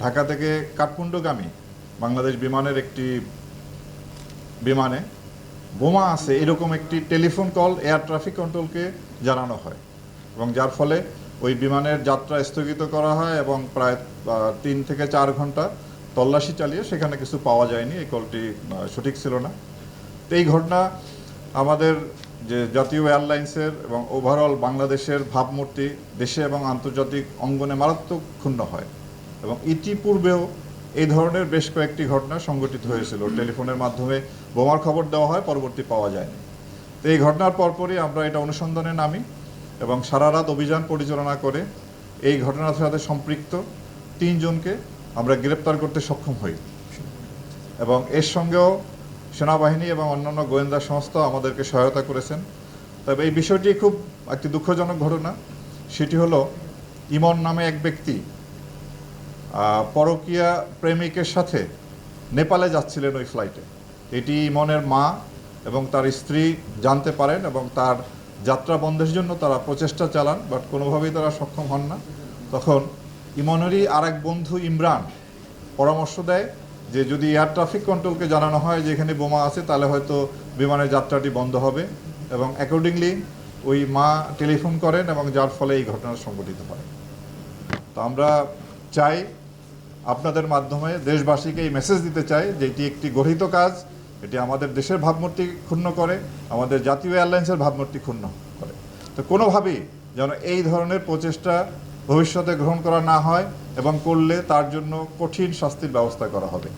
ঢাকা থেকে কাঠমান্ডুগামী বাংলাদেশ বিমানের একটি বিমানে বোমা আছে এরকম একটি টেলিফোন কল এয়ার ট্রাফিক কন্ট্রোলকে জানানো হয় এবং যার ফলে ওই বিমানের যাত্রা স্থগিত করা হয় এবং প্রায় 3 থেকে 4 ঘন্টা তল্লাশি চালিয়ে সেখানে কিছু পাওয়া যায়নি। এই কলটি সঠিক ছিল না। তো এই ঘটনা আমাদের যে জাতীয় এয়ারলাইন্সের এবং ওভারঅল বাংলাদেশের ভাবমূর্তি দেশে এবং আন্তর্জাতিক অঙ্গনে মারাত্মক ক্ষুণ্ণ হয় এবং ইতিপূর্বেও এই ধরনের বেশ কয়েকটি ঘটনা সংঘটিত হয়েছিল। টেলিফোনের মাধ্যমে বোমার খবর দেওয়া হয়, পরবর্তী পাওয়া যায়নি। তো এই ঘটনার পরপরই আমরা এটা অনুসন্ধানে নামি এবং সারা রাত অভিযান পরিচালনা করে এই ঘটনার সাথে সম্পৃক্ত 3 জনকে আমরা গ্রেপ্তার করতে সক্ষম হই এবং এর সঙ্গেও সেনাবাহিনী এবং অন্যান্য গোয়েন্দা সংস্থা আমাদেরকে সহায়তা করেছেন। তবে এই বিষয়টি খুব একটি দুঃখজনক ঘটনা। সেটি হলো ইমন নামে এক ব্যক্তি পরকীয়া প্রেমিকের সাথে নেপালে যাচ্ছিলেন ওই ফ্লাইটে। এটি ইমনের মা এবং তার স্ত্রী জানতে পারেন এবং তার যাত্রা বন্ধের জন্য তারা প্রচেষ্টা চালান, বাট কোনোভাবেই তারা সক্ষম হন না। তখন ইমনেরই আরেক বন্ধু ইমরান পরামর্শ দেয় যে যদি এয়ার ট্রাফিক কন্ট্রোলকে জানানো হয় যে এখানে বোমা আছে তাহলে হয়তো বিমানের যাত্রাটি বন্ধ হবে এবং অ্যাকর্ডিংলি ওই মা টেলিফোন করেন এবং যার ফলে এই ঘটনা সংঘটিত হয়। তো আমরা চাই আপনাদের মাধ্যমে দেশবাসীকে এই মেসেজ দিতে চাই যে এটি একটি গর্হিত কাজ, এটি আমাদের দেশের ভাবমূর্তি ক্ষুণ্ণ করে, আমাদের জাতীয় এয়ারলাইন্সের ভাবমূর্তি ক্ষুণ্ণ করে। তো কোনোভাবেই যেন এই ধরনের প্রচেষ্টা ভবিষ্যতে গ্রহণ করা না হয় এবং করলে তার জন্য কঠিন শাস্তির ব্যবস্থা করা হবে।